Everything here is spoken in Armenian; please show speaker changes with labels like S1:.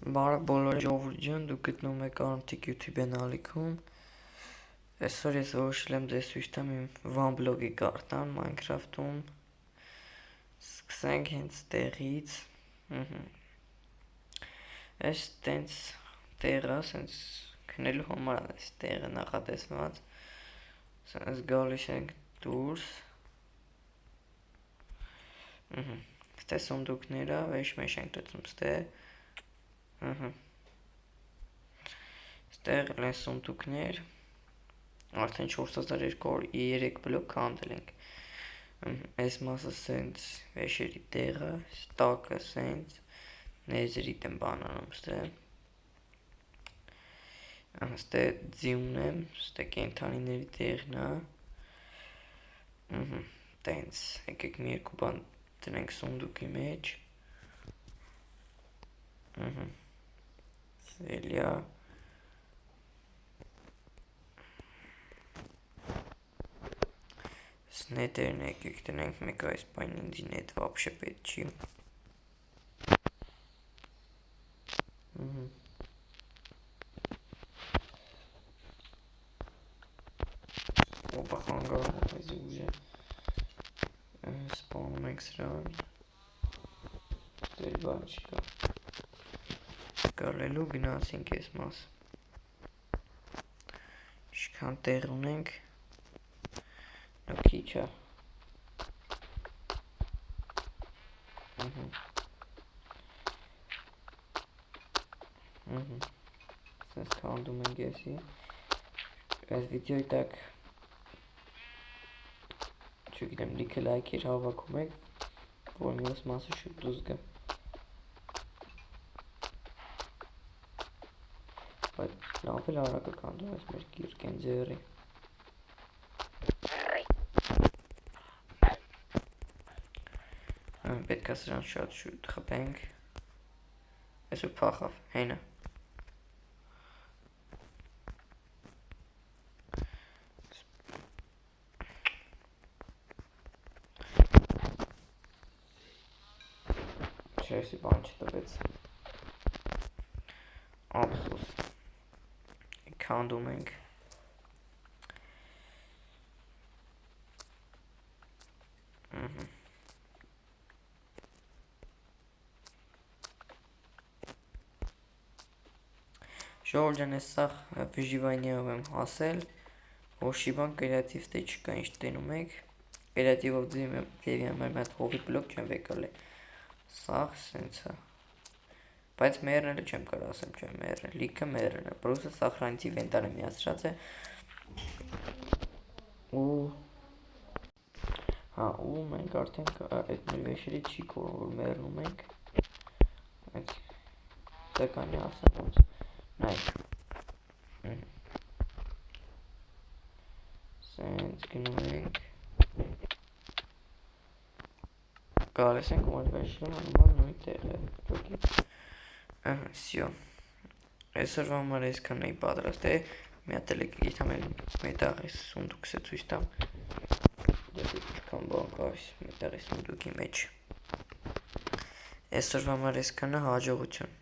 S1: Բարև բոլորի ժողովուրդ ջան, դուք գտնում եք Armtic YouTube ալիքում։ Այսօր ես որոշել եմ ձեզ ցույց տամ իմ OneBlock-ի կարտան Minecraft-ում։ Սկսենք հենց տեղից։ Այս տենց տեղը, սենց քնելու համար է այս տեղը նախատեսված։ Սենց գալիս ենք դուրս։ Ստե սունդուկները, վեշ ենք դնում ստե։ Ստեղ են սունդուկներ, արդեն 4203 բլոկ քանդել ենք։ Այս մասը սենց վեշերի տեղը, ստակը սենց, նեզերիտ եմ բանանում ստե։ Ստե ձիուն եմ, ստե կենթանիների տեղն է։ Տենց, եկեք մի երկու բան տնենք սունդուկի մեջ։ Սելյա Սնետերն եկեք տնենք մեկ այս պայն ինձ նետ վապշե պետք չի։ Օպա խանգարում այս ուժը սպանում ենք սրան դեր բան չկա կարլելու գնացինք ես մաս շքան տեղ ունենք նո քիչ է սենց քանդում ենք եսի այս վիդեոյի տակ չգիտեմ լիքը լայքեր հավաքում եք, որ մյուս մասը շուտ դուրս գա։ Բայց լավ էլ արագ է քանդում այս մեր գիրկեն ձեռի։ Պետք է սրան շատ շուտ խփենք։ Այսօր փախավ, հենա։ Չեսի բան չտվեց ափսոս քանդում ենք ժողովուրդ ջան ես սաղ վիժիվայնիով եմ հասել որ շիբան կրեատիվ տե չկա ինչ տենում եք կրեատիվով դեպի համար մատ հողի բլոկ չեմ վեկալ է Սաղ սենց է, բայց մերն էլ չեմ կար ասեմ չեմ մերն, լիքը մերն է, պրուսը սախրանիցի վենտար է միացրած է ու մենք արդեն այդ մեր վեշերի չի կորում, որ մերնում ենք այդ սեկանի ասեմ ոնց, նայք սենց գնում ենք Գալիս ենք ու այդ վեշը անման նույն տեղ է, ճոքի, սյո, այսօրվա համար այսքան էի պատրաստ է, մի հատ էլ եկեք ամեն մետաղ այս սունդուկս է ցույց տամ, դեպի ինչքան բան կա այս մետաղի սունդուկի մեջ, այսօրվա համար այսքան է հաջողություն